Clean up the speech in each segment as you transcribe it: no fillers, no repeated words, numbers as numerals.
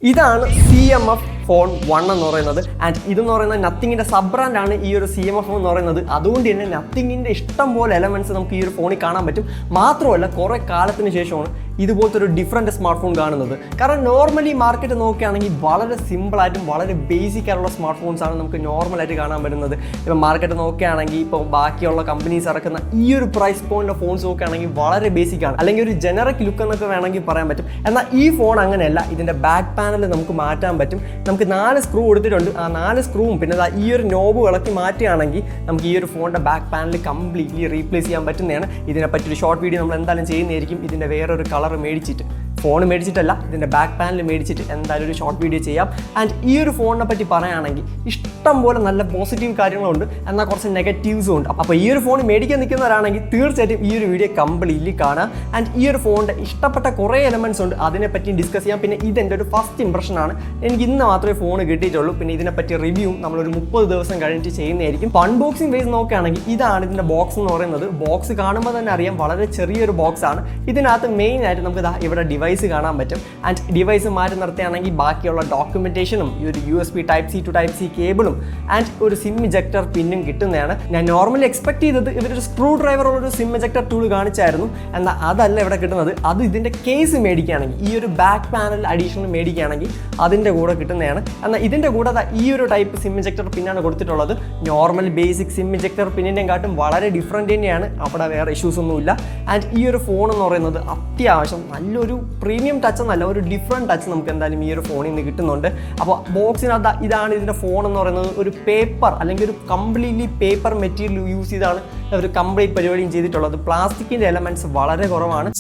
ഇതാണ് CMF Phone 1 എന്ന് പറയുന്നത്. ആൻഡ് ഇതെന്ന് പറയുന്നത് നത്തിങ്ങിൻ്റെ സബ് ബ്രാൻഡാണ് ഈ ഒരു CMF ഫോൺ എന്ന് പറയുന്നത്. അതുകൊണ്ട് തന്നെ നത്തിങ്ങിൻ്റെ ഇഷ്ടം പോലെ എലമെൻറ്റ്സ് നമുക്ക് ഈ ഒരു ഫോണിൽ കാണാൻ പറ്റും. മാത്രമല്ല കുറേ കാലത്തിന് ശേഷമാണ് ഇതുപോലത്തെ ഒരു ഡിഫറൻറ്റ് സ്മാർട്ട് ഫോൺ കാണുന്നത്. കാരണം നോർമലി മാർക്കറ്റ് നോക്കുകയാണെങ്കിൽ വളരെ സിമ്പിളായിട്ടും വളരെ ബേസിക് ആയിട്ടുള്ള സ്മാർട്ട് ഫോൺസാണ് നമുക്ക് നോർമലായിട്ട് കാണാൻ പറ്റുന്നത്. ഇപ്പോൾ മാർക്കറ്റ് നോക്കുകയാണെങ്കിൽ ഇപ്പോൾ ബാക്കിയുള്ള കമ്പനീസ് ഇറക്കുന്ന ഈ ഒരു പ്രൈസ് പോയിൻ്റ് ഫോൺസ് നോക്കുകയാണെങ്കിൽ വളരെ ബേസിക് ആണ്, അല്ലെങ്കിൽ ഒരു ജനറിക് ലുക്ക് എന്നൊക്കെ വേണമെങ്കിൽ പറയാൻ പറ്റും. എന്നാൽ ഈ ഫോൺ അങ്ങനെയല്ല. ഇതിൻ്റെ ബാക്ക് പാനൽ നമുക്ക് മാറ്റാൻ പറ്റും. നമുക്ക് 4 സ്ക്രൂ കൊടുത്തിട്ടുണ്ട്. ആ 4 സ്ക്രൂവും പിന്നെ ഈ ഒരു നോബ് ഇളക്കി മാറ്റുകയാണെങ്കിൽ നമുക്ക് ഈ ഒരു ഫോണിൻ്റെ ബാക്ക് പാനൽ കംപ്ലീറ്റ്ലി റീപ്ലേസ് ചെയ്യാൻ പറ്റുന്നതാണ്. ഇതിനെപ്പറ്റി ഒരു ഷോർട്ട് വീഡിയോ നമ്മൾ എന്തായാലും ചെയ്യുന്നതായിരിക്കും. ഇതിൻ്റെ വേറൊരു കളർ മേടിച്ചിട്ട്, ഫോൺ മേടിച്ചിട്ടല്ല, ഇതിൻ്റെ ബാക്ക് പാനൽ മേടിച്ചിട്ട് എന്തായാലും ഒരു ഷോർട്ട് വീഡിയോ ചെയ്യാം. ആൻഡ് ഈ ഒരു ഫോണിനെ പറ്റി പറയുകയാണെങ്കിൽ ഇഷ്ടം പോലെ നല്ല പോസിറ്റീവ് കാര്യങ്ങളുണ്ട്, എന്നാൽ കുറച്ച് നെഗറ്റീവ്സും ഉണ്ട്. അപ്പോൾ ഈ ഒരു ഫോൺ മേടിക്കാൻ നിൽക്കുന്നവരാണെങ്കിൽ തീർച്ചയായിട്ടും ഈ ഒരു വീഡിയോ കംപ്ലീറ്റ്ലി കാണാം. ആൻഡ് ഈ ഒരു ഫോണിൻ്റെ ഇഷ്ടപ്പെട്ട കുറേ എലമെൻറ്റ്സ് ഉണ്ട്, അതിനെപ്പറ്റി ഡിസ്കസ് ചെയ്യാം. പിന്നെ ഇതെൻ്റെ ഒരു ഫസ്റ്റ് ഇംപ്രഷനാണ്. എനിക്ക് ഇന്ന് മാത്രമേ ഫോൺ കിട്ടിയിട്ടുള്ളൂ. പിന്നെ ഇതിനെപ്പറ്റി റിവ്യൂവും നമ്മളൊരു 30 ദിവസം കഴിഞ്ഞിട്ട് ചെയ്യുന്നതായിരിക്കും. അൺബോക്സിംഗ് വേസ് നോക്കുകയാണെങ്കിൽ ഇതാണ് ഇതിൻ്റെ ബോക്സ് എന്ന് പറയുന്നത്. ബോക്സ് കാണുമ്പോൾ തന്നെ അറിയാം വളരെ ചെറിയൊരു ബോക്സ് ആണ്. ഇതിനകത്ത് മെയിനായിട്ട് നമുക്ക് ഇവിടെ ഡിവൈസ് കാണാൻ പറ്റും. ആൻഡ് ഡിവൈസ് മാറ്റി നിർത്തുകയാണെങ്കിൽ ബാക്കിയുള്ള ഡോക്യുമെന്റേഷനും ഈ ഒരു USB Type-C to Type-C കേബിളും ആൻഡ് ഒരു സിം ഇജക്ടർ പിന്നും കിട്ടുന്നതാണ്. ഞാൻ നോർമലി എക്സ്പെക്ട് ചെയ്തത് ഇവരൊരു സ്ക്രൂ ഡ്രൈവർ ഉള്ളൊരു സിം ഇജക്ടർ ടൂൾ കാണിച്ചായിരുന്നു. എന്നാൽ അതല്ല ഇവിടെ കിട്ടുന്നത്. അത് ഇതിൻ്റെ കേസ് മേടിക്കുകയാണെങ്കിൽ, ഈ ഒരു ബാക്ക് പാനൽ അഡീഷണൽ മേടിക്കുകയാണെങ്കിൽ അതിൻ്റെ കൂടെ കിട്ടുന്നതാണ്. എന്നാൽ ഇതിൻ്റെ കൂടെ ഈ ഒരു ടൈപ്പ് സിം ഇജക്ടർ പിന്നാണ് കൊടുത്തിട്ടുള്ളത്. നോർമൽ ബേസിക് സിം ഇജക്ടർ പിന്നിൻ്റെയും കാട്ടും വളരെ ഡിഫറൻറ്റ് തന്നെയാണ്. അവിടെ വേറെ ഇഷ്യൂസ് ഒന്നുമില്ല. ആൻഡ് ഈ ഒരു ഫോൺ എന്ന് പറയുന്നത് അത്യാവശ്യം നല്ലൊരു പ്രീമിയം ടച്ച് എന്നല്ല, ഒരു ഡിഫറെൻറ്റ് ടച്ച് നമുക്ക് എന്തായാലും ഈ ഒരു ഫോണിൽ നിന്ന് കിട്ടുന്നുണ്ട്. അപ്പോൾ ബോക്സിനകത്ത് ഇതാണ് ഇതിൻ്റെ ഫോൺ എന്ന് പറയുന്നത്. ഒരു പേപ്പർ അല്ലെങ്കിൽ ഒരു കംപ്ലീറ്റ്ലി പേപ്പർ മെറ്റീരിയൽ യൂസ് ചെയ്താണ് ഒരു കംപ്ലീറ്റ് പരിപാടിയും ചെയ്തിട്ടുള്ളത്. പ്ലാസ്റ്റിക്കിൻ്റെ എലമെൻറ്റ്സ് വളരെ കുറവാണ്.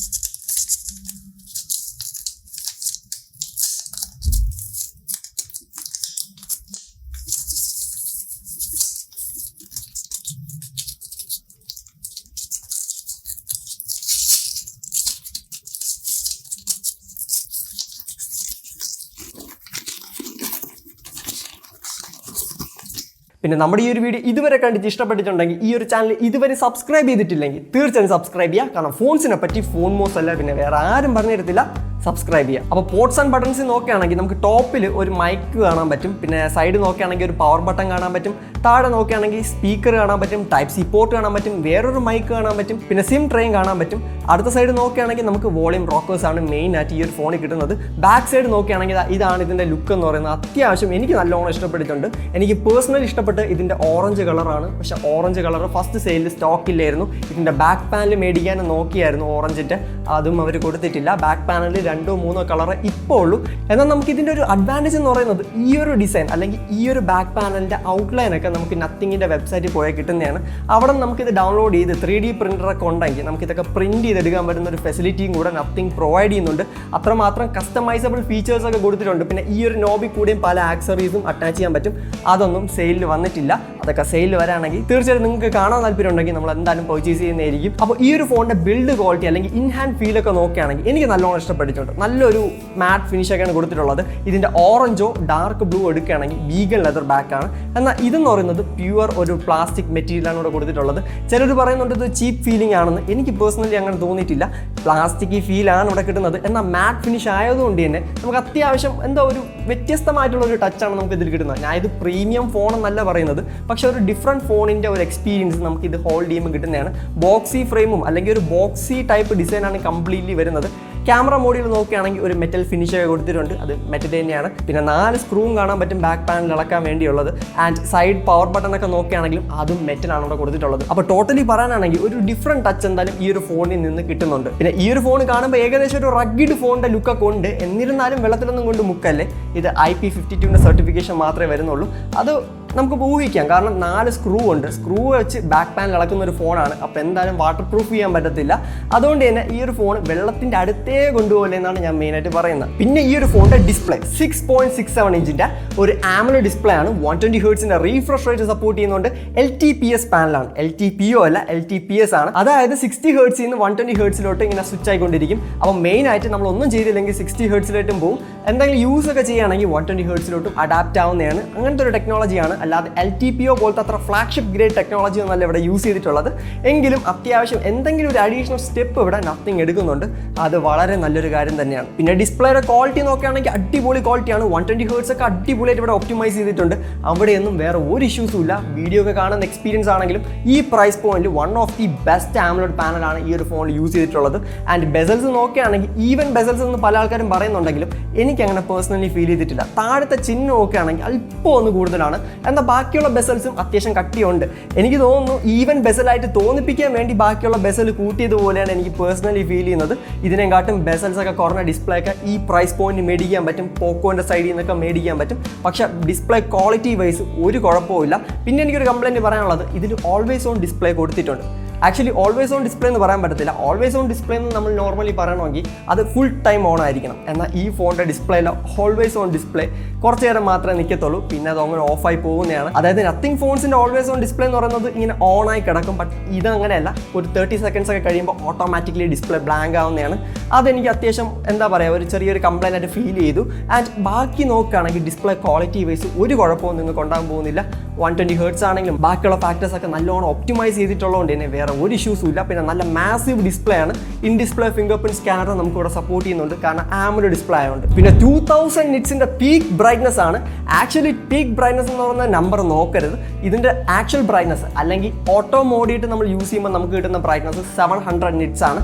പിന്നെ നമ്മുടെ ഈ ഒരു വീഡിയോ ഇതുവരെ കണ്ടിട്ട് ഇഷ്ടപ്പെട്ടിട്ടുണ്ടെങ്കിൽ ഈ ഒരു ചാനൽ ഇതുവരെ സബ്സ്ക്രൈബ് ചെയ്തിട്ടില്ലെങ്കിൽ തീർച്ചയായും സബ്സ്ക്രൈബ് ചെയ്യുക. കാരണം ഫോൺസിനെ പറ്റി ഫോൺ മോസ് അല്ല പിന്നെ വേറെ ആരും പറഞ്ഞു തരത്തില്ല. സബ്സ്ക്രൈബ് ചെയ്യുക. അപ്പോൾ പോർട്സ് ആൻഡ് ബട്ടൺസ് നോക്കുകയാണെങ്കിൽ നമുക്ക് ടോപ്പിൽ ഒരു മൈക്ക് കാണാൻ പറ്റും. പിന്നെ സൈഡ് നോക്കുകയാണെങ്കിൽ ഒരു പവർ ബട്ടൺ കാണാൻ പറ്റും. താഴെ നോക്കുകയാണെങ്കിൽ സ്പീക്കർ കാണാൻ പറ്റും. Type-C പോർട്ട് കാണാൻ പറ്റും. വേറൊരു മൈക്ക് കാണാൻ പറ്റും. പിന്നെ സിം ട്രെയിൻ കാണാൻ പറ്റും. അടുത്ത സൈഡ് നോക്കുകയാണെങ്കിൽ നമുക്ക് വോളിയം റോക്കേഴ്സ് ആണ് മെയിൻ ആയിട്ട് ഈ ഒരു ഫോണിൽ കിട്ടുന്നത്. ബാക്ക് സൈഡ് നോക്കുകയാണെങ്കിൽ ഇതാണ് ഇതിൻ്റെ ലുക്ക് എന്ന് പറയുന്നത്. അത്യാവശ്യം എനിക്ക് നല്ലോണം ഇഷ്ടപ്പെട്ടിട്ടുണ്ട്. എനിക്ക് പേഴ്സണലി ഇഷ്ടപ്പെട്ട് ഇതിൻ്റെ ഓറഞ്ച് കളറാണ്. പക്ഷേ ഓറഞ്ച് കളർ ഫസ്റ്റ് സെയിലിൽ സ്റ്റോക്കില്ലായിരുന്നു. ഇതിൻ്റെ ബാക്ക് പാനൽ മേടിക്കാൻ നോക്കിയായിരുന്നു ഓറഞ്ചിൻ്റെ, അതും അവർ കൊടുത്തിട്ടില്ല. ബാക്ക് പാനലിൽ 2-3 കളർ ഇപ്പോൾ ഉള്ളൂ. എന്നാൽ നമുക്ക് ഇതിൻ്റെ ഒരു അഡ്വാൻറ്റേജ് എന്ന് പറയുന്നത് ഈ ഒരു ഡിസൈൻ അല്ലെങ്കിൽ ഈ ഒരു ബാക്ക് പാനലിൻ്റെ ഔട്ട്ലൈനൊക്കെ നമുക്ക് നത്തിങ്ങിൻ്റെ വെബ്സൈറ്റിൽ പോയാൽ കിട്ടുന്നതാണ്. അവിടെ നമുക്കിത് ഡൗൺലോഡ് ചെയ്ത് 3D പ്രിൻ്ററൊക്കെ ഉണ്ടെങ്കിൽ നമുക്കിതൊക്കെ പ്രിൻറ്റ് ചെയ്തെടുക്കാൻ പറ്റുന്ന ഒരു ഫെസിലിറ്റിയും കൂടെ നത്തിങ് പ്രൊവൈഡ് ചെയ്യുന്നുണ്ട്. അത്രമാത്രം കസ്റ്റമൈസബിൾ ഫീച്ചേഴ്സൊക്കെ കൊടുത്തിട്ടുണ്ട്. പിന്നെ ഈ ഒരു നോബിൽ കൂടെയും പല ആക്സറീസും അറ്റാച്ച് ചെയ്യാൻ പറ്റും. അതൊന്നും സെയിലിൽ വന്നിട്ടില്ല. അതൊക്കെ സെയിലിൽ വരാണെങ്കിൽ തീർച്ചയായിട്ടും നിങ്ങൾക്ക് കാണാൻ താല്പര്യം ഉണ്ടെങ്കിൽ നമ്മൾ എന്തായാലും പർച്ചേസ് ചെയ്യുന്നതായിരിക്കും. അപ്പോൾ ഈ ഒരു ഫോണിൻ്റെ ബിൽഡ് ക്വാളിറ്റി അല്ലെങ്കിൽ ഇൻ ഹാൻഡ് ഫീലൊക്കെ നോക്കുകയാണെങ്കിൽ എനിക്ക് നല്ലോണം ഇഷ്ടപ്പെട്ടിട്ടുണ്ട്. നല്ലൊരു മാറ്റ് ഫിനിഷൊക്കെയാണ് കൊടുത്തിട്ടുള്ളത്. ഇതിൻ്റെ ഓറഞ്ചോ ഡാർക്ക് ബ്ലൂ എടുക്കുകയാണെങ്കിൽ വീഗൻ ലെതർ ബാക്കാണ്. എന്നാൽ ഇതെന്ന് പറയുന്നത് പ്യുവർ ഒരു പ്ലാസ്റ്റിക് മെറ്റീരിയലാണ് ഇവിടെ കൊടുത്തിട്ടുള്ളത്. ചിലർ പറയുന്നുണ്ട് ഇത് ചീപ്പ് ഫീലിംഗ് ആണെന്ന്. എനിക്ക് പേഴ്സണലി അങ്ങനെ തോന്നിയിട്ടില്ല. പ്ലാസ്റ്റിക് ഫീലാണ് ഇവിടെ കിട്ടുന്നത്. എന്നാൽ മാറ്റ് ഫിനിഷ് ആയതുകൊണ്ട് തന്നെ നമുക്ക് അത്യാവശ്യം എന്താ ഒരു വ്യത്യസ്തമായിട്ടുള്ള ഒരു ടച്ചാണ് നമുക്ക് ഇതിൽ കിട്ടുന്നത്. ഞാൻ ഇത് പ്രീമിയം ഫോൺ എന്നല്ല പറയുന്നത്, പക്ഷേ ഒരു ഡിഫറെൻറ്റ് ഫോണിൻ്റെ ഒരു എക്സ്പീരിയൻസ് നമുക്ക് ഇത് ഹോൾഡ് ചെയ്യുമ്പോൾ കിട്ടുന്നതാണ്. ബോക്സി ഫ്രെയിമും അല്ലെങ്കിൽ ഒരു ബോക്സി ടൈപ്പ് ഡിസൈനാണ് കംപ്ലീറ്റ്ലി വരുന്നത്. ക്യാമറ മോഡിൽ നോക്കുകയാണെങ്കിൽ ഒരു മെറ്റൽ ഫിനിഷൊക്കെ കൊടുത്തിട്ടുണ്ട്. അത് മെറ്റൽ തന്നെയാണ്. പിന്നെ 4 സ്ക്രൂവും കാണാൻ പറ്റും ബാക്ക് പാനൽ ഇളക്കാൻ വേണ്ടിയുള്ളത്. ആൻഡ് സൈഡ് പവർ ബട്ടണൊക്കെ നോക്കുകയാണെങ്കിലും അതും മെറ്റലാണ് ഇവിടെ കൊടുത്തിട്ടുള്ളത്. അപ്പോൾ ടോട്ടലി പറയാനാണെങ്കിൽ ഒരു ഡിഫറെൻറ്റ് ടച്ച് എന്തായാലും ഈ ഒരു ഫോണിൽ നിന്ന് കിട്ടുന്നുണ്ട്. പിന്നെ ഈ ഒരു ഫോൺ കാണുമ്പോൾ ഏകദേശം ഒരു റഗ്ഗിഡ് ഫോണിൻ്റെ ലുക്കൊക്കെ ഉണ്ട്. എന്നിരുന്നാലും വെള്ളത്തിലൊന്നും കൊണ്ട് മുക്കല്ലേ. ഇത് IP52 സർട്ടിഫിക്കേഷൻ മാത്രമേ വരുന്നുള്ളൂ. അത് നമുക്ക് ഊഹിക്കാം. കാരണം 4 സ്ക്രൂ ഉണ്ട്. സ്ക്രൂ വെച്ച് ബാക്ക് പാനൽ ഇളക്കുന്ന ഒരു ഫോണാണ്. അപ്പോൾ എന്തായാലും വാട്ടർ പ്രൂഫ് ചെയ്യാൻ പറ്റത്തില്ല. അതുകൊണ്ട് തന്നെ ഈ ഒരു ഫോൺ വെള്ളത്തിൻ്റെ അടുത്തേ കൊണ്ടുപോകില്ല എന്നാണ് ഞാൻ മെയിനായിട്ട് പറയുന്നത്. പിന്നെ ഈ ഒരു ഫോണിൻ്റെ ഡിസ്പ്ലേ 6.67 ഇഞ്ചിൻ്റെ ഒരു AMOLED ഡിസ്പ്ലേ ആണ്. 120 ഹെർട്സിൻ്റെ റീഫ്രഷ് റേറ്റ് സപ്പോർട്ട് ചെയ്യുന്നുണ്ട്. LTPS പാനലാണ്. LTPO അല്ല, LTPS ആണ്. അതായത് 60 ഹെർട്സിൽ നിന്ന് 120 ഹെർട്സിലോട്ട് ഇങ്ങനെ സ്വിച്ച് ആയിക്കൊണ്ടിരിക്കും. അപ്പോൾ മെയിനായിട്ട് നമ്മളൊന്നും ചെയ്തില്ലെങ്കിൽ 60 ഹെർട്സിലോട്ടും പോകും. എന്തെങ്കിലും യൂസ് ഒക്കെ ചെയ്യുകയാണെങ്കിൽ 120 ഹെർട്സിലോട്ടും അഡാപ്റ്റ് ആവുന്നതാണ്. അങ്ങനത്തെ ഒരു ടെക്നോളജിയാണ്. അല്ലാതെ LTPO പോലത്തെ അത്ര ഫ്ലാഗ്ഷിപ്പ് ഗ്രേഡ് ടെക്നോളജി ഒന്നല്ല ഇവിടെ യൂസ് ചെയ്തിട്ടുള്ളത്. എങ്കിലും അത്യാവശ്യം എന്തെങ്കിലും ഒരു അഡീഷണൽ സ്റ്റെപ്പ് ഇവിടെ നത്തിങ് എടുക്കുന്നുണ്ട്. അത് വളരെ നല്ലൊരു കാര്യം തന്നെയാണ്. പിന്നെ ഡിസ്പ്ലേയുടെ ക്വാളിറ്റി നോക്കുകയാണെങ്കിൽ അടിപൊളി ക്വാളിറ്റിയാണ്. 120 Hz ഒക്കെ അടിപൊളിയായിട്ട് ഇവിടെ ഒപ്റ്റിമൈസ് ചെയ്തിട്ടുണ്ട്. അവിടെയൊന്നും വേറെ ഒരു ഇഷ്യൂസും ഇല്ല. വീഡിയോ ഒക്കെ കാണുന്ന എക്സ്പീരിയൻസ് ആണെങ്കിലും ഈ പ്രൈസ് പോയിന്റിൽ വൺ ഓഫ് ദി ബെസ്റ്റ് ആംലോഡ് പാനലാണ് ഈ ഒരു ഫോണിൽ യൂസ് ചെയ്തിട്ടുള്ളത്. ആൻഡ് ബെസൽസ് നോക്കുകയാണെങ്കിൽ ഈവൻ ബെസൽസ് എന്ന് പല ആൾക്കാരും പറയുന്നുണ്ടെങ്കിലും എനിക്ക് അങ്ങനെ പേഴ്സണലി ഫീൽ ചെയ്തിട്ടില്ല. താഴത്തെ ചിഹ്നം നോക്കുകയാണെങ്കിൽ അല്പം ഒന്ന് കൂടുതലാണ്. എന്നാൽ ബാക്കിയുള്ള ബെസൽസും അത്യാവശ്യം കട്ടിയുണ്ട്. എനിക്ക് തോന്നുന്നു ഈവൻ ബെസലായിട്ട് തോന്നിപ്പിക്കാൻ വേണ്ടി ബാക്കിയുള്ള ബെസൽ കൂട്ടിയതുപോലെയാണ് എനിക്ക് പേഴ്സണലി ഫീൽ ചെയ്യുന്നത്. ഇതിനെക്കാട്ടും ബെസൽസ് ഒക്കെ കുറഞ്ഞ ഡിസ്പ്ലേ ഒക്കെ ഈ പ്രൈസ് പോയിന്റ് മേടിക്കാൻ പറ്റും. പോക്കോൻ്റെ സൈഡിൽ നിന്നൊക്കെ മേടിക്കാൻ പറ്റും. പക്ഷേ ഡിസ്പ്ലേ ക്വാളിറ്റി വൈസ് ഒരു കുഴപ്പമില്ല. പിന്നെ എനിക്കൊരു കംപ്ലയിൻറ്റ് പറയാനുള്ളത്, ഇതിൽ ഓൾവേസ് ഓൺ ഡിസ്പ്ലേ കൊടുത്തിട്ടുണ്ട്. ആക്ച്വലി ഓൾവേസ് ഓൺ ഡിസ്പ്ലേ എന്ന് പറയാൻ പറ്റത്തില്ല. ഓൾവേസ് ഓൺ ഡിസ്പ്ലേ എന്ന് നമ്മൾ നോർമലി പറയണമെങ്കിൽ അത് ഫുൾ ടൈം ഓൺ ആയിരിക്കണം. എന്നാൽ ഈ ഫോണിൻ്റെ ഡിസ്പ്ലേയിൽ ഓൾവേസ് ഓൺ ഡിസ്പ്ലേ കുറച്ച് നേരം മാത്രമേ നിൽക്കത്തുള്ളൂ. പിന്നെ അത് അങ്ങനെ ഓഫായി പോകുന്നതാണ്. അതായത് നത്തിങ് ഫോൺസിൻ്റെ ഓൾവേസ് ഓൺ ഡിസ്പ്ലേ എന്ന് പറയുന്നത് ഇങ്ങനെ ഓൺ ആയി കിടക്കും. ബട്ട് ഇതങ്ങനെയല്ല. ഒരു 30 seconds ഒക്കെ കഴിയുമ്പോൾ ഓട്ടോമാറ്റിക്കലി ഡിസ്പ്ലേ ബ്ലാങ്ക് ആവുന്നതാണ്. അതെനിക്ക് അത്യാവശ്യം എന്താ പറയുക, ഒരു ചെറിയൊരു കംപ്ലൈൻ്റ് ആയിട്ട് ഫീൽ ചെയ്തു. ആൻഡ് ബാക്കി നോക്കുകയാണെങ്കിൽ ഡിസ്പ്ലേ ക്വാളിറ്റി വൈസ് ഒരു കുഴപ്പവും നിങ്ങൾക്ക് ഉണ്ടാകാൻ പോകുന്നില്ല. 120 Hz ആണെങ്കിലും ബാക്കിയുള്ള ഫാക്ടേഴ്സ് ഒക്കെ നല്ലോണം ഒപ്റ്റിമൈസ് ചെയ്തിട്ടുള്ളതുകൊണ്ട് തന്നെ വേറെ ഒരു ഇഷ്യൂസും ഇല്ല. പിന്നെ നല്ല മാസീവ് ഡിസ്പ്ലേ ആണ്. In display finger print scanner നമുക്ക് ഇവിടെ സപ്പോർട്ട് ചെയ്യുന്നുണ്ട്, കാരണം AMOLED ഡിസ്പ്ലേ ആയതുകൊണ്ട്. പിന്നെ 2000 nitsന്റെ പീക്ക് ബ്രൈറ്റ്നസ് ആണ്. ആക്ച്വലി പീക്ക് ബ്രൈറ്റ്നസ് എന്ന് പറയുന്ന നമ്പർ നോക്കരുത്. ഇതിന്റെ ആക്ച്വൽ ബ്രൈറ്റ്നസ് അല്ലെങ്കിൽ ഓട്ടോ മോഡിയിട്ട് നമ്മൾ യൂസ് ചെയ്യുമ്പോൾ നമുക്ക് കിട്ടുന്ന ബ്രൈറ്റ്നസ് 700 nits ആണ്.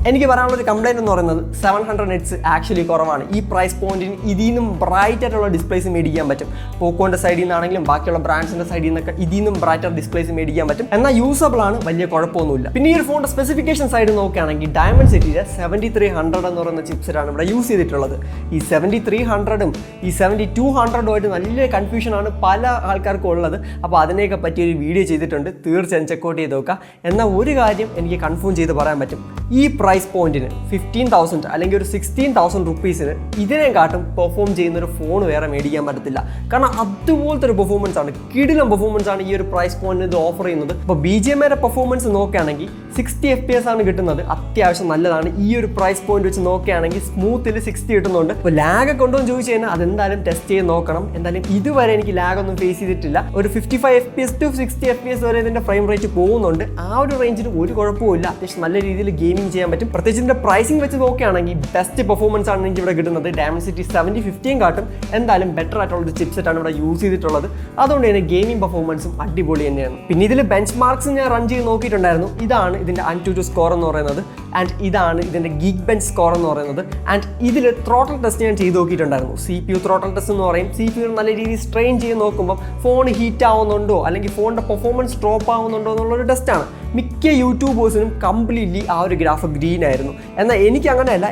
എനിക്ക് പറയാനുള്ള ഒരു കംപ്ലൈൻറ്റ് എന്ന് പറയുന്നത് 700 nits ആക്ച്വലി കുറവാണ്. ഈ പ്രൈസ് പോയിന്റിന് ഇതിൽ നിന്നും ബ്രൈറ്റ് ആയിട്ടുള്ള ഡിസ്പ്ലേസ് മേടിക്കാൻ പറ്റും. പോക്കോൻ്റെ സൈഡിൽ നിന്നാണെങ്കിലും ബാക്കിയുള്ള ബ്രാൻഡ്സിൻ്റെ സൈഡിൽ നിന്നൊക്കെ ഇതിൽ നിന്നും ബ്രൈറ്റർ ഡിസ്പ്ലേസ് മേടിക്കാൻ പറ്റും. എന്നാൽ യൂസബിൾ ആണ്, വലിയ കുഴപ്പമൊന്നുമില്ല. പിന്നെ ഈ ഒരു ഫോണിൻ്റെ സ്പെസിഫിക്കേഷൻ സൈഡ് നോക്കുകയാണെങ്കിൽ Dimensity 7300 എന്ന് പറയുന്ന ചിപ്സെറ്റ് ആണ് ഇവിടെ യൂസ് ചെയ്തിട്ടുള്ളത്. ഈ 7300ഉം ഈ 7200ഉമായിട്ട് നല്ല കൺഫ്യൂഷനാണ് പല ആൾക്കാർക്കും ഉള്ളത്. അപ്പോൾ അതിനെയൊക്കെ പറ്റിയൊരു വീഡിയോ ചെയ്തിട്ടുണ്ട്, തീർച്ചയായും ചെക്കൗട്ട് ചെയ്ത് നോക്കുക. എന്നാൽ ഒരു കാര്യം എനിക്ക് കൺഫേം ചെയ്ത് പറയാൻ പറ്റും, ഈ പ്രൈസ് പോയിന്റിന് 15,000 അല്ലെങ്കിൽ ഒരു 16,000 റുപ്പീസിന് ഇതിനെക്കാട്ടും പെർഫോം ചെയ്യുന്ന ഒരു ഫോൺ വേറെ മേടിക്കാൻ പറ്റത്തില്ല. കാരണം അതുപോലത്തെ ഒരു പെർഫോമൻസ് ആണ്, കിടിലം പെർഫോമൻസ് ആണ് ഈ ഒരു പ്രൈസ് പോയിന്റിന് ഇത് ഓഫർ ചെയ്യുന്നത്. ഇപ്പോൾ BGMയുടെ പെർഫോമൻസ് നോക്കുകയാണെങ്കിൽ 60 FPS ആണ് കിട്ടുന്നത്. അത്യാവശ്യം നല്ലതാണ്. ഈ ഒരു പ്രൈസ് പോയിന്റ് വെച്ച് നോക്കുകയാണെങ്കിൽ സ്മൂത്തിൽ 60 കിട്ടുന്നുണ്ട്. ഇപ്പോൾ ലാഗ് ഒക്കെ ഉണ്ടോ എന്ന് ചോദിച്ചു കഴിഞ്ഞാൽ അതെന്തായാലും ടെസ്റ്റ് ചെയ്ത് നോക്കണം. എന്തായാലും ഇതുവരെ എനിക്ക് ലാഗ് ഒന്നും ഫേസ് ചെയ്തിട്ടില്ല. ഒരു 55 FPS to 60 FPS വരെ ഇതിൻ്റെ ഫ്രെയിം റേറ്റ് പോകുന്നുണ്ട്. ആ ഒരു റേഞ്ചിൽ ഒരു കുഴപ്പമില്ല. അത്യാവശ്യം നല്ല രീതിയിൽ ഗെയിമിംഗ് ചെയ്യാൻ പറ്റും. പ്രത്യേകിച്ച് ഇതിൻ്റെ പ്രൈസിംഗ് വെച്ച് നോക്കുകയാണെങ്കിൽ ബെസ്റ്റ് പെർഫോമൻസ് ആണ് എനിക്ക് ഇവിടെ കിട്ടുന്നത്. Dimensity 7050 കാട്ടും എന്തായാലും ബെറ്റർ ആയിട്ടുള്ള ഒരു ചിപ്സെറ്റ് ആണ് ഇവിടെ യൂസ് ചെയ്തിട്ടുള്ളത്. അതുകൊണ്ട് തന്നെ ഗെയിമിംഗ് പെർഫോമൻസും അടിപൊളി തന്നെയാണ്. പിന്നെ ഇതിൽ ബെഞ്ച് മാർക്സ് ഞാൻ റൺ ചെയ്ത് നോക്കിയിട്ടുണ്ടായിരുന്നു. ഇതാണ് ഇതിൻ്റെ AnTuTu സ്കോർ എന്ന് പറയുന്നത്. ആൻഡ് ഇതാണ് ഇതിൻ്റെ ഗീക്ക് ബെഞ്ച് സ്കോർ എന്ന് പറയുന്നത്. ആൻഡ് ഇതിൽ ത്രോട്ടൽ ടെസ്റ്റ് ഞാൻ ചെയ്ത് നോക്കിയിട്ടുണ്ടായിരുന്നു. CPU ത്രോട്ടൽ ടെസ്റ്റ് എന്ന് പറയും. CPU നല്ല രീതിയിൽ സ്ട്രെയിൻ ചെയ്ത് നോക്കുമ്പോൾ ഫോൺ ഹീറ്റ് ആവുന്നുണ്ടോ അല്ലെങ്കിൽ ഫോണിൻ്റെ പെർഫോമൻസ് ഡ്രോപ്പ് ആവുന്നുണ്ടോ എന്നുള്ളൊരു ടെസ്റ്റാണ്. മിക്ക യൂട്യൂബേഴ്സിനും കംപ്ലീറ്റ്ലി ആ ഒരു ഗ്രാഫ് ഗ്രീൻ ആയിരുന്നു. എന്നാൽ എനിക്ക് അങ്ങനെയല്ല.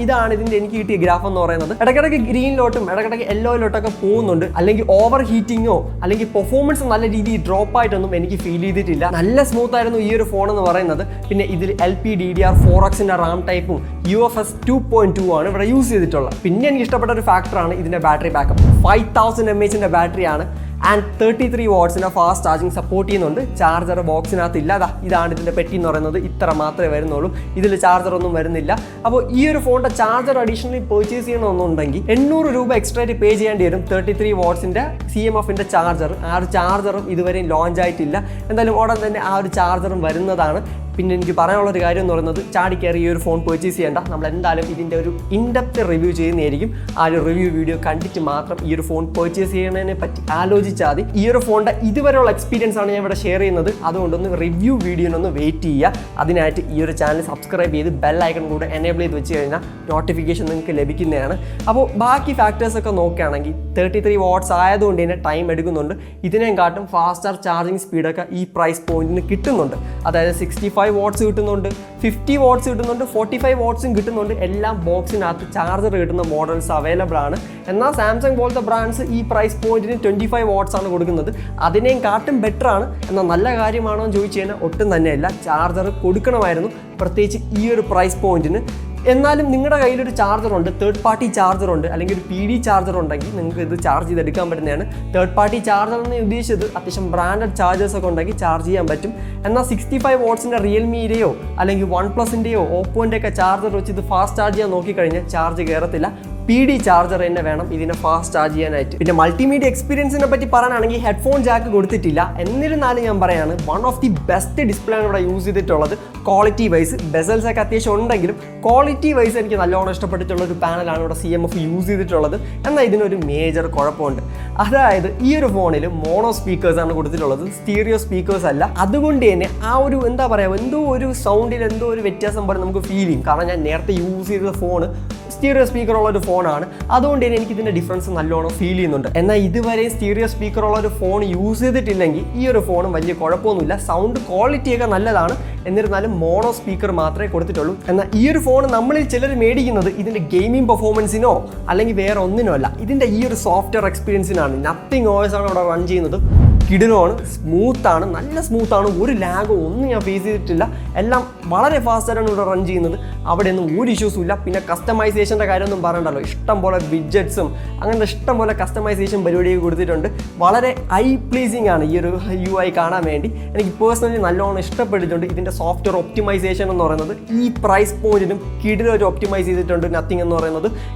ഇതാണ് എനിക്ക് കിട്ടിയ ഗ്രാഫ് എന്ന് പറയുന്നത്. ഇടയ്ക്കിടയ്ക്ക് ഗ്രീനിലോട്ടും ഇടയ്ക്കിടയ്ക്ക് യെല്ലോയിലോട്ടൊക്കെ പോകുന്നുണ്ട്. അല്ലെങ്കിൽ ഓവർ ഹീറ്റിങ്ങോ അല്ലെങ്കിൽ പെർഫോമൻസ് നല്ല രീതിയിൽ ഡ്രോപ്പ് ആയിട്ടൊന്നും എനിക്ക് ഫീൽ ചെയ്തിട്ടില്ല. നല്ല സ്മൂത്ത് ആയിരുന്നു ഈ ഒരു ഫോൺ എന്ന് പറയുന്നത്. പിന്നെ ഇതിൽ LPDDR4Xന്റെ റാം ടൈപ്പും UFS 2.2 ആണ് ഇവിടെ യൂസ് ചെയ്തിട്ടുള്ളത്. പിന്നെ എനിക്ക് ഇഷ്ടപ്പെട്ട ഒരു ഫാക്ടറാണ് ഇതിൻ്റെ ബാറ്ററി ബാക്കപ്പ്. 5000 mAhന്റെ ബാറ്ററിയാണ്. ആൻഡ് 33 wattsന്റെ ഫാസ്റ്റ് ചാർജിങ് സപ്പോർട്ട് ചെയ്യുന്നുണ്ട്. ചാർജർ ബോക്സിനകത്ത് ഇല്ല. ഇതാണ് ഇതിൻ്റെ പെട്ടി എന്ന് പറയുന്നത്. ഇത്ര മാത്രമേ വരുന്നുള്ളൂ. ഇതിൽ ചാർജർ ഒന്നും വരുന്നില്ല. അപ്പോൾ ഈ ഒരു ഫോണിൻ്റെ ചാർജർ അഡീഷണലി പർച്ചേസ് ചെയ്യണമെന്നുണ്ടെങ്കിൽ 800 രൂപ എക്സ്ട്രാ ആയിട്ട് പേ ചെയ്യേണ്ടി വരും. 33 wattsന്റെ CMFന്റെ ചാർജർ. ആ ഒരു ചാർജറും ഇതുവരെയും ലോഞ്ച് ആയിട്ടില്ല. എന്തായാലും ഉടൻ തന്നെ ആ ഒരു ചാർജറും വരുന്നതാണ്. പിന്നെ എനിക്ക് പറയാനുള്ളൊരു കാര്യം എന്ന് പറയുന്നത്, ചാടി കയറി ഈ ഒരു ഫോൺ പർച്ചേസ് ചെയ്യേണ്ട. നമ്മൾ എന്തായാലും ഇതിൻ്റെ ഒരു ഇൻഡെപ്ത് റിവ്യൂ ചെയ്യുന്നതായിരിക്കും. ആ ഒരു റിവ്യൂ വീഡിയോ കണ്ടിട്ട് മാത്രം ഈ ഒരു ഫോൺ പർച്ചേസ് ചെയ്യുന്നതിനെ പറ്റി ആലോചിച്ചാൽ മതി. ഈ ഒരു ഫോണിൻ്റെ ഇതുവരെയുള്ള എക്സ്പീരിയൻസ് ആണ് ഞാൻ ഇവിടെ ഷെയർ ചെയ്യുന്നത്. അതുകൊണ്ടൊന്ന് റിവ്യൂ വീഡിയോനൊന്ന് വെയിറ്റ് ചെയ്യുക. അതിനായിട്ട് ഈ ഒരു ചാനൽ സബ്സ്ക്രൈബ് ചെയ്ത് ബെൽ ഐക്കൺ കൂടെ എനേബിൾ ചെയ്ത് വെച്ച് കഴിഞ്ഞാൽ നോട്ടിഫിക്കേഷൻ നിങ്ങൾക്ക് ലഭിക്കുന്നതാണ്. അപ്പോൾ ബാക്കി ഫാക്ടേഴ്സൊക്കെ നോക്കുകയാണെങ്കിൽ 33 watts ആയതുകൊണ്ട് തന്നെ ടൈം എടുക്കുന്നുണ്ട്. ഇതിനെക്കാട്ടും ഫാസ്റ്റർ ചാർജിങ് സ്പീഡൊക്കെ ഈ പ്രൈസ് പോയിന്റിന് കിട്ടുന്നുണ്ട്. അതായത് 65 watts കിട്ടുന്നുണ്ട്, 50 watts കിട്ടുന്നുണ്ട്, 45 watts കിട്ടുന്നുണ്ട്. എല്ലാം ബോക്സിനകത്ത് ചാർജർ കിട്ടുന്ന മോഡൽസ് അവൈലബിൾ ആണ്. എന്നാൽ സാംസങ് പോലത്തെ ബ്രാൻഡ്സ് ഈ പ്രൈസ് പോയിന്റിന് 25 watts ആണ് കൊടുക്കുന്നത്. അതിനേയും കാട്ടും ബെറ്റർ ആണ്. എന്നാൽ നല്ല കാര്യമാണോ എന്ന് ചോദിച്ചു കഴിഞ്ഞാൽ ഒട്ടും തന്നെയല്ല. ചാർജർ കൊടുക്കണമായിരുന്നു, പ്രത്യേകിച്ച് ഈ ഒരു പ്രൈസ് പോയിന്റിന്. എന്നാലും നിങ്ങളുടെ കയ്യിലൊരു ചാർജറുണ്ട്, തേർഡ് പാർട്ടി ചാർജറുണ്ട്, അല്ലെങ്കിൽ ഒരു PD ചാർജർ ഉണ്ടെങ്കിൽ നിങ്ങൾക്ക് ഇത് ചാർജ് ചെയ്തെടുക്കാൻ പറ്റുന്നതാണ്. തേർഡ് പാർട്ടി ചാർജർ എന്ന് ഉദ്ദേശിച്ചത് അത്യാവശ്യം ബ്രാൻഡഡ് ചാർജേഴ്സൊക്കെ ഉണ്ടെങ്കിൽ ചാർജ് ചെയ്യാൻ പറ്റും. എന്നാൽ 65 wattsന്റെ റിയൽമിയുടെയോ അല്ലെങ്കിൽ OnePlusന്റെയോ ഓപ്പോൻ്റെ ഒക്കെ ചാർജർ വെച്ച് ഇത് ഫാസ്റ്റ് ചാർജ് ചെയ്യാൻ നോക്കിക്കഴിഞ്ഞാൽ ചാർജ് കയറത്തില്ല. PD ചാർജർ തന്നെ വേണം ഇതിനെ ഫാസ്റ്റ് ചാർജ് ചെയ്യാനായിട്ട്. പിന്നെ മൾട്ടിമീഡിയ എക്സ്പീരിയൻസിനെ പറ്റി പറയാനാണെങ്കിൽ ഹെഡ്ഫോൺ ജാക്ക് കൊടുത്തിട്ടില്ല. എന്നിരുന്നാലും ഞാൻ പറയാണ് one of the best display ആണ് ഇവിടെ യൂസ് ചെയ്തിട്ടുള്ളത്. ക്വാളിറ്റി വൈസ് ബെസൽസ് ഒക്കെ അത്യാവശ്യം ഉണ്ടെങ്കിലും ക്വാളിറ്റി വൈസ് എനിക്ക് നല്ലോണം ഇഷ്ടപ്പെട്ടിട്ടുള്ള ഒരു പാനലാണ് ഇവിടെ CMF യൂസ് ചെയ്തിട്ടുള്ളത്. എന്നാൽ ഇതിനൊരു മേജർ കുഴപ്പമുണ്ട്. അതായത് ഈ ഒരു ഫോണിൽ മോണോ സ്പീക്കേഴ്സ് ആണ് കൊടുത്തിട്ടുള്ളത്, സ്റ്റീരിയോ സ്പീക്കേഴ്സ് അല്ല. അതുകൊണ്ട് തന്നെ ആ ഒരു എന്താ പറയുക, എന്തോ ഒരു സൗണ്ടിൽ എന്തോ ഒരു വ്യത്യാസം പോലെ നമുക്ക് ഫീൽ ചെയ്യും. കാരണം ഞാൻ നേരത്തെ യൂസ് ചെയ്ത ഫോൺ സ്റ്റീരിയോ സ്പീക്കർ ഉള്ള ഒരു ഫോണാണ്. അതുകൊണ്ട് തന്നെ എനിക്ക് ഇതിൻ്റെ ഡിഫറൻസ് നല്ലോണം ഫീൽ ചെയ്യുന്നുണ്ട്. എന്നാൽ ഇതുവരെ സ്റ്റീരിയോ സ്പീക്കർ ഉള്ള ഒരു ഫോൺ യൂസ് ചെയ്തിട്ടില്ലെങ്കിൽ ഈ ഒരു ഫോണും വലിയ കുഴപ്പമൊന്നുമില്ല. സൗണ്ട് ക്വാളിറ്റിയൊക്കെ നല്ലതാണ്. എന്നിരുന്നാലും മോണോ സ്പീക്കർ മാത്രമേ കൊടുത്തിട്ടുള്ളൂ. എന്നാൽ ഈ ഒരു ഫോൺ നമ്മളിൽ ചിലർ മേടിക്കുന്നത് ഇതിൻ്റെ ഗെയിമിംഗ് പെർഫോമൻസിനോ അല്ലെങ്കിൽ വേറെ ഒന്നിനോ അല്ല, ഇതിൻ്റെ ഈ ഒരു സോഫ്റ്റ്വെയർ എക്സ്പീരിയൻസിനാണ്. നത്തിങ് OS ആണ് ഇവിടെ റൺ ചെയ്യുന്നത്. കിടിലമാണ്, സ്മൂത്താണ്, നല്ല സ്മൂത്താണ്. ഒരു ലാഗോ ഒന്നും ഞാൻ ഫേസ് ചെയ്തിട്ടില്ല. എല്ലാം വളരെ ഫാസ്റ്റായിട്ടാണ് ഇവിടെ റൺ ചെയ്യുന്നത്. അവിടെയൊന്നും ഒരു ഇഷ്യൂസും ഇല്ല. പിന്നെ കസ്റ്റമൈസേഷൻ്റെ കാര്യമൊന്നും പറയണ്ടല്ലോ. ഇഷ്ടം പോലെ വിഡ്ജറ്റ്സും അങ്ങനത്തെ ഇഷ്ടം പോലെ കസ്റ്റമൈസേഷൻ പരിപാടിയൊക്കെ കൊടുത്തിട്ടുണ്ട്. വളരെ ഐ പ്ലീസിങ് ആണ് ഈ ഒരു UI കാണാൻ വേണ്ടി. എനിക്ക് പേഴ്സണലി നല്ലോണം ഇഷ്ടപ്പെട്ടിട്ടുണ്ട്. ഇതിൻ്റെ സോഫ്റ്റ്വെയർ ഒപ്റ്റിമൈസേഷൻ എന്ന് പറയുന്നത് ഈ പ്രൈസ് പോയിന്റിനും കിടിലൊരു ഒപ്റ്റിമൈസ് ചെയ്തിട്ടുണ്ട് നത്തിങ് എന്ന് പറയുന്നത്.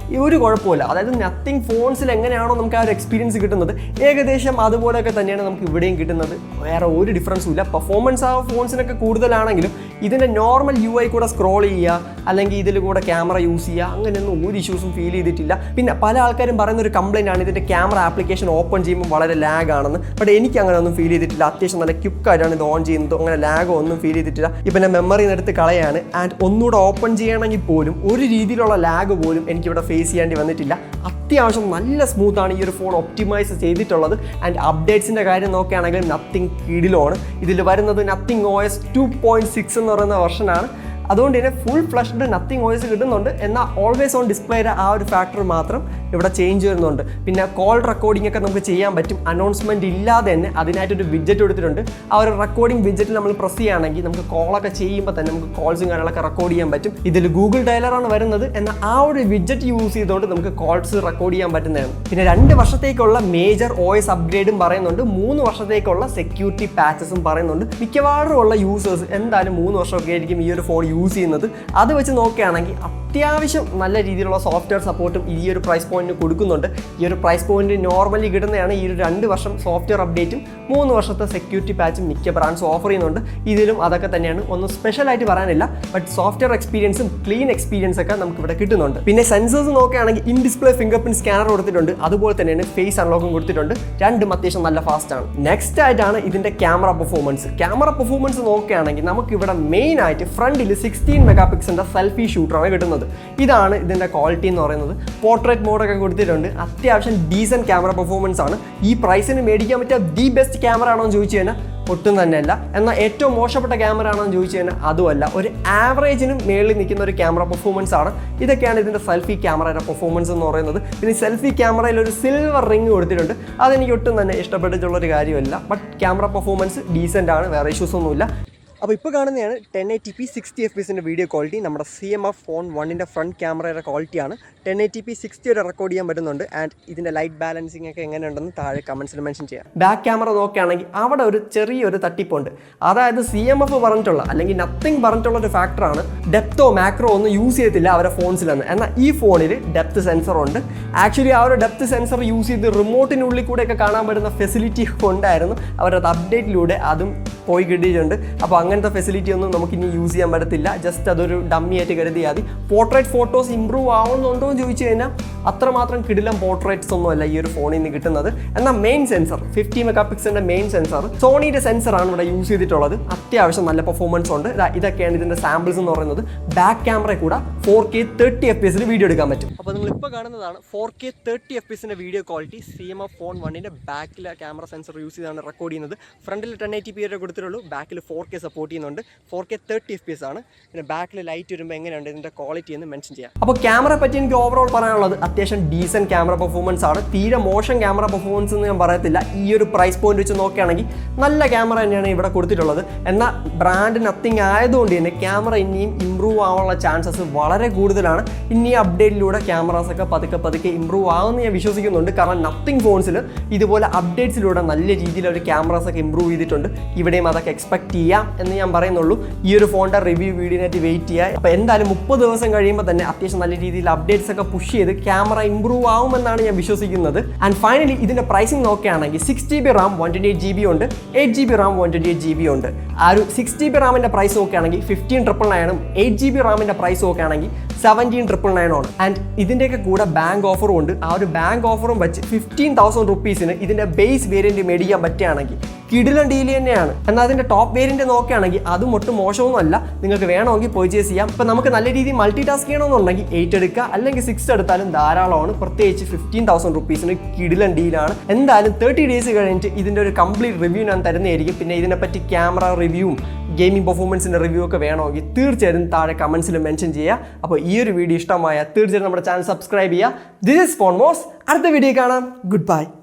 ഒരു കുഴപ്പമില്ല. അതായത് നത്തിങ് ഫോൺസിൽ എങ്ങനെയാണോ നമുക്ക് ആ ഒരു എക്സ്പീരിയൻസ് കിട്ടുന്നത് ഏകദേശം അതുപോലെയൊക്കെ തന്നെയാണ് നമുക്ക് ഇവിടെയും കിട്ടുന്നത്. വേറെ ഒരു ഡിഫറൻസും ഇല്ല. പെർഫോമൻസ് ആ ഫോൺസിനൊക്കെ കൂടുതലാണെങ്കിലും ഇതിൻ്റെ നോർമൽ UI കൂടെ സ്ക്രോൾ ചെയ്യുക അല്ലെങ്കിൽ ഇതിൽ കൂടെ ക്യാമറ യൂസ് ചെയ്യുക അങ്ങനെയൊന്നും ഒരു ഇഷ്യൂസും ഫീൽ ചെയ്തിട്ടില്ല. പിന്നെ പല ആൾക്കാരും പറയുന്ന ഒരു കംപ്ലൈൻ്റ് ആണ് ഇതിൻ്റെ ക്യാമറ ആപ്ലിക്കേഷൻ ഓപ്പൺ ചെയ്യുമ്പോൾ വളരെ ലാഗ് ആണെന്ന്. ബട്ട് എനിക്ക് അങ്ങനെ ഒന്നും ഫീൽ ചെയ്തിട്ടില്ല. അത്യാവശ്യം നല്ല ക്വിക്കായിട്ടാണ് ഇത് ഓൺ ചെയ്യുന്നത്. അങ്ങനെ ലാഗോ ഒന്നും ഫീൽ ചെയ്തിട്ടില്ല. ഇപ്പം ഞാൻ മെമ്മറിയിൽ നിന്ന് എടുത്ത് കളയാണ്. ആൻഡ് ഒന്നുകൂടെ ഓപ്പൺ ചെയ്യണമെങ്കിൽ പോലും ഒരു രീതിയിലുള്ള ലാഗ് പോലും എനിക്കിവിടെ ഫേസ് ചെയ്യേണ്ടി വന്നിട്ടില്ല. അത്യാവശ്യം നല്ല സ്മൂത്താണ് ഈ ഒരു ഫോൺ ഒപ്റ്റിമൈസ് ചെയ്തിട്ടുള്ളത്. ആൻഡ് അപ്ഡേറ്റ്സിൻ്റെ കാര്യം നോക്കുകയാണെങ്കിൽ നത്തിങ് കിടിലാണ്. ഇതിൽ വരുന്നത് നത്തിങ് OS 2.6 എന്ന് പറയുന്ന വെർഷനാണ്. അതുകൊണ്ട് തന്നെ ഫുൾ ഫ്ലഷ്ഡ് നത്തിങ് OS കിട്ടുന്നുണ്ട്. എന്നാൽ ഓൾവേസ് ഓൺ ഡിസ്പ്ലേയുടെ ആ ഒരു ഫാക്ടർ മാത്രം ഇവിടെ ചേഞ്ച് വരുന്നുണ്ട്. പിന്നെ കോൾ റെക്കോർഡിംഗ് ഒക്കെ നമുക്ക് ചെയ്യാൻ പറ്റും. അനൗൺസ്മെൻറ്റ് ഇല്ലാതെ തന്നെ അതിനായിട്ടൊരു വിഡ്ജറ്റ് കൊടുത്തിട്ടുണ്ട്. ആ ഒരു റെക്കോർഡിംഗ് വിഡ്ജറ്റിൽ നമ്മൾ പ്രസ് ചെയ്യുകയാണെങ്കിൽ നമുക്ക് കോളൊക്കെ ചെയ്യുമ്പോൾ തന്നെ നമുക്ക് കോൾസും കാര്യങ്ങളൊക്കെ റെക്കോർഡ് ചെയ്യാൻ പറ്റും. ഇതിൽ ഗൂഗിൾ ഡയലറാണ് വരുന്നത്. എന്നാൽ ആ ഒരു വിഡ്ജറ്റ് യൂസ് ചെയ്തുകൊണ്ട് നമുക്ക് കോൾസ് റെക്കോർഡ് ചെയ്യാൻ പറ്റുന്നതാണ്. പിന്നെ 2 വർഷത്തേക്കുള്ള മേജർ OS അപ്ഗ്രേഡും പറയുന്നുണ്ട്. 3 വർഷത്തേക്കുള്ള സെക്യൂരിറ്റി പാച്ചസും പറയുന്നുണ്ട്. മിക്കവാറും ഉള്ള യൂസേഴ്സ് എന്തായാലും 3 വർഷമൊക്കെ ആയിരിക്കും ഈ ഒരു ഫോൺ യൂസ് ചെയ്യുന്നത്. അത് വെച്ച് നോക്കുകയാണെങ്കിൽ അത്യാവശ്യം നല്ല രീതിയിലുള്ള സോഫ്റ്റ്വെയർ സപ്പോർട്ടും ഈ ഒരു പ്രൈസ് പോയിന്റിന് കൊടുക്കുന്നുണ്ട്. ഈ ഒരു പ്രൈസ് പോയിന്റ് നോർമലി കിട്ടുന്നതാണ് ഈ ഒരു 2 വർഷം സോഫ്റ്റ്വെയർ അപ്ഡേറ്റും 3 വർഷത്തെ സെക്യൂരിറ്റി പാച്ചും മിക്ക ബ്രാൻഡ്സ് ഓഫർ ചെയ്യുന്നുണ്ട്. ഇതിലും അതൊക്കെ തന്നെയാണ്. ഒന്നും സ്പെഷ്യലായിട്ട് പറയാനില്ല. ബട്ട് സോഫ്റ്റ്വെയർ എക്സ്പീരിയൻസും ക്ലീൻ എക്സ്പീരിയൻസ് ഒക്കെ നമുക്ക് ഇവിടെ കിട്ടുന്നുണ്ട്. പിന്നെ സെൻസേഴ്സ് നോക്കുകയാണെങ്കിൽ in display finger print scanner കൊടുത്തിട്ടുണ്ട്. അതുപോലെ തന്നെയാണ് ഫേസ് അൺലോക്കും കൊടുത്തിട്ടുണ്ട്. രണ്ടും അത്യാവശ്യം നല്ല ഫാസ്റ്റ് ആണ്. നെക്സ്റ്റ് ആയിട്ടാണ് ഇതിന്റെ ക്യാമറ പെർഫോമൻസ്. ക്യാമറ പെർഫോമൻസ് നോക്കുകയാണെങ്കിൽ നമുക്ക് ഇവിടെ മെയിൻ ആയിട്ട് ഫ്രണ്ടിൽ 16 മെഗാ പിക്സലിന്റെ സെൽഫി ഷൂട്ടറാണ് കിട്ടുന്നത്. ഇതാണ് ഇതിന്റെ ക്വാളിറ്റി എന്ന് പറയുന്നത്. പോർട്രേറ്റ് മോഡൊക്കെ കൊടുത്തിട്ടുണ്ട്. അത്യാവശ്യം ഡീസന്റ് ക്യാമറ പെർഫോമൻസ് ആണ്. ഈ പ്രൈസിന് മേടിക്കാൻ പറ്റിയ ദി ബെസ്റ്റ് ക്യാമറ ആണോ എന്ന് ചോദിച്ചു കഴിഞ്ഞാൽ ഒട്ടും തന്നെയല്ല. എന്നാൽ ഏറ്റവും മോശപ്പെട്ട ക്യാമറ ആണോ എന്ന് ചോദിച്ചു കഴിഞ്ഞാൽ അതുമല്ല. ഒരു ആവറേജിനും മേളിൽ നിൽക്കുന്ന ഒരു ക്യാമറ പെർഫോമൻസ് ആണ്. ഇതൊക്കെയാണ് ഇതിൻ്റെ സെൽഫി ക്യാമറയുടെ പെർഫോമൻസ് എന്ന് പറയുന്നത്. പിന്നെ സെൽഫി ക്യാമറയിൽ ഒരു സിൽവർ റിംഗ് കൊടുത്തിട്ടുണ്ട്. അതെനിക്ക് ഒട്ടും തന്നെ ഇഷ്ടപ്പെട്ടിട്ടുള്ളൊരു കാര്യമല്ല. ബട്ട് ക്യാമറ പെർഫോമൻസ് ഡീസൻ്റ് ആണ്, വേറെ ഇഷ്യൂസ് ഒന്നുമില്ല. അപ്പോൾ ഇപ്പോൾ കാണുന്നതാണ് 1080p 60 fps വീഡിയോ ക്വാളിറ്റി. നമ്മുടെ CMF ഫോൺ 1ൻ്റെ ഫ്രണ്ട് ക്യാമറയുടെ ക്വാളിറ്റിയാണ്. 1080p 60 വരെ റെക്കോർഡ് ചെയ്യാൻ പറ്റുന്നുണ്ട്. ആൻഡ് ഇതിൻ്റെ ലൈറ്റ് ബാലൻസിങ് ഒക്കെ എങ്ങനെയുണ്ടെന്ന് താഴെ കമൻസിൽ മെൻഷൻ ചെയ്യാം. ബാക്ക് ക്യാമറ നോക്കുകയാണെങ്കിൽ അവിടെ ഒരു ചെറിയൊരു തട്ടിപ്പുണ്ട്. അതായത് CMF പറഞ്ഞിട്ടുള്ള അല്ലെങ്കിൽ നത്തിങ് പറഞ്ഞിട്ടുള്ള ഒരു ഫാക്ടറാണ് ഡെപ്തോ മാക്രോ ഒന്നും യൂസ് ചെയ്യത്തില്ല അവരുടെ ഫോൺസിലെന്ന്. എന്നാൽ ഈ ഫോണിൽ ഡെപ്ത് സെൻസർ ഉണ്ട്. ആക്ച്വലി ആ ഒരു ഡെപ്ത് സെൻസർ യൂസ് ചെയ്ത് റിമോട്ടിനുള്ളിൽ കൂടെയൊക്കെ കാണാൻ പറ്റുന്ന ഫെസിലിറ്റി ഉണ്ടായിരുന്നു. അവരുടെ അപ്ഡേറ്റിലൂടെ അതും പോയി കിട്ടിയിട്ടുണ്ട്. അപ്പോൾ അങ്ങനത്തെ ഫെസിലിറ്റി ഒന്നും നമുക്ക് ഇനി യൂസ് ചെയ്യാൻ പറ്റത്തില്ല. ജസ്റ്റ് അതൊരു ഡമ്മി ആയിട്ട് കരുതിയാൽ മതി. പോർട്രേറ്റ് ഫോട്ടോസ് ഇമ്പ്രൂവ് ആവുന്നുണ്ടോ എന്ന് ചോദിച്ചു കഴിഞ്ഞാൽ അത്രമാത്രം കിടിലം പോർട്രേറ്റ്സ് ഒന്നുമല്ല ഈ ഒരു ഫോണിൽ നിന്ന് കിട്ടുന്നത്. എന്നാൽ മെയിൻ സെൻസർ 50 മെഗാ പിക്സലിൻ്റെ മെയിൻ സെൻസർ സോണിയുടെ സെൻസറാണ് ഇവിടെ യൂസ് ചെയ്തിട്ടുള്ളത്. അത്യാവശ്യം നല്ല പെർഫോമൻസ് ഉണ്ട്. ഇതൊക്കെയാണ് ഇതിൻ്റെ സാമ്പിൾസ് എന്ന് പറയുന്നത്. ബാക്ക് ക്യാമറ കൂടെ 4K 30 fps വീഡിയോ എടുക്കാൻ പറ്റും. അപ്പോൾ നിങ്ങൾ ഇപ്പോൾ കാണുന്നതാണ് 4K 30 fps video quality. CMF phone 1ൻ്റെ ബാക്കിലെ ക്യാമറ സെൻസർ യൂസ് ചെയ്താണ് റെക്കോർഡ് ചെയ്യുന്നത്. ഫ്രണ്ടിൽ 1080p വരെ കൊടുത്തിട്ടുള്ളൂ. ബാക്കിൽ 4K സപ്പോർട്ട് ചെയ്യുന്നുണ്ട്. 4K 30 fps ആണ്. പിന്നെ ബാക്കിൽ ലൈറ്റ് വരുമ്പോൾ എങ്ങനെയുണ്ട് ഇതിൻ്റെ ക്വാളിറ്റി എന്ന് മെൻഷൻ ചെയ്യാം. അപ്പോൾ ക്യാമറ പറ്റി എനിക്ക് ഓവറോൾ പറയാനുള്ളത് അത്യാവശ്യം ഡീസൻറ്റ് ക്യാമറ പെർഫോമൻസ് ആണ്. തീരെ മോശം ക്യാമറ പെർഫോമൻസ് എന്ന് ഞാൻ പറയത്തില്ല. ഈ ഒരു പ്രൈസ് പോയിന്റ് വെച്ച് നോക്കുകയാണെങ്കിൽ നല്ല ക്യാമറ തന്നെയാണ് ഇവിടെ കൊടുത്തിട്ടുള്ളത്. എന്നാൽ ബ്രാൻഡ് നത്തിങ് ആയതുകൊണ്ട് തന്നെ ക്യാമറ ഇനിയും ഇമ്പ്രൂവ് ആവാനുള്ള ചാൻസസ് വളരെ കൂടുതലാണ്. ഇനി അപ്ഡേറ്റിലൂടെ ക്യാമറാസൊക്കെ പതുക്കെ ഇമ്പ്രൂവ് ആവുമെന്ന് ഞാൻ വിശ്വസിക്കുന്നുണ്ട്. കാരണം നത്തിങ് ഫോൺസിൽ ഇതുപോലെ അപ്ഡേറ്റ്സിലൂടെ നല്ല രീതിയിൽ ഒരു ക്യാമറാസൊക്കെ ഇമ്പ്രൂവ് ചെയ്തിട്ടുണ്ട്. ഇവിടെയും അതൊക്കെ എക്സ്പെക്ട് ചെയ്യാം എന്ന് ഞാൻ പറയുന്നുള്ളൂ. ഈ ഒരു ഫോണിൻ്റെ റിവ്യൂ വീഡിയോനായിട്ട് വെയിറ്റ് ചെയ്യുക. അപ്പോൾ എന്തായാലും 30 ദിവസം കഴിയുമ്പോൾ തന്നെ അത്യാവശ്യം നല്ല രീതിയിൽ അപ്ഡേറ്റ്സ് ഒക്കെ പുഷ് ചെയ്ത് ക്യാമറ ഇംപ്രൂവ് ആവുമെന്നാണ് ഞാൻ വിശ്വസിക്കുന്നത്. ആൻഡ് ഫൈനലി ഇതിൻ്റെ പ്രൈസിംഗ് നോക്കുകയാണെങ്കിൽ 6GB RAM 128GB ഉണ്ട്, 8GB RAM 128GB ഉണ്ട്. ആ ഒരു 6GB റാമിൻ്റെ പ്രൈസ് നോക്കുകയാണെങ്കിൽ 15,999 ഉം 8GB റാമിൻ്റെ പ്രൈസ് നോക്കുകയാണെങ്കിൽ 17,999 ആണ്. ആൻഡ് ഇതിൻ്റെയൊക്കെ കൂടെ ബാങ്ക് ഓഫറും ഉണ്ട്. ആ ഒരു ബാങ്ക് ഓഫറും വെച്ച് 15,000 റുപ്പീസിന് ഇതിൻ്റെ ബേസ് വേരിയൻറ്റ് മേടിക്കാൻ പറ്റുകയാണെങ്കിൽ കിടിലൻ ഡീൽ തന്നെയാണ്. എന്നാൽ അതിൻ്റെ ടോപ്പ് വേരിയൻറ്റ് നോക്കുകയാണെങ്കിൽ അതും ഒട്ടും മോശമൊന്നുമല്ല. നിങ്ങൾക്ക് വേണമെങ്കിൽ പർച്ചേസ് ചെയ്യാം. ഇപ്പം നമുക്ക് നല്ല രീതിയിൽ മൾട്ടി ടാസ്ക് ചെയ്യണമെന്നുണ്ടെങ്കിൽ 8 എടുക്കുക, അല്ലെങ്കിൽ 6 എടുത്താലും ധാരാളമാണ്. പ്രത്യേകിച്ച് 15,000 റുപ്പീസിന് കിടിലൻ ഡീലാണ്. എന്തായാലും 30 ഡേയ്സ് കഴിഞ്ഞിട്ട് ഇതിൻ്റെ ഒരു കംപ്ലീറ്റ് റിവ്യൂ ഞാൻ തരുന്നതായിരിക്കും. പിന്നെ ഇതിനെപ്പറ്റി ക്യാമറ റിവ്യൂവും ഗെയിമിംഗ് പെർഫോമൻസിൻ്റെ റിവ്യൂ ഒക്കെ വേണമെങ്കിൽ തീർച്ചയായും താഴെ കമൻസിൽ മെൻഷൻ ചെയ്യുക. അപ്പോൾ ഈ ഒരു വീഡിയോ ഇഷ്ടമായ തീർച്ചയായും നമ്മുടെ ചാനൽ സബ്സ്ക്രൈബ് ചെയ്യുക. ദിസ് ഈസ് ഫോൺ മോസ്. അടുത്ത വീഡിയോ കാണാം. Good by.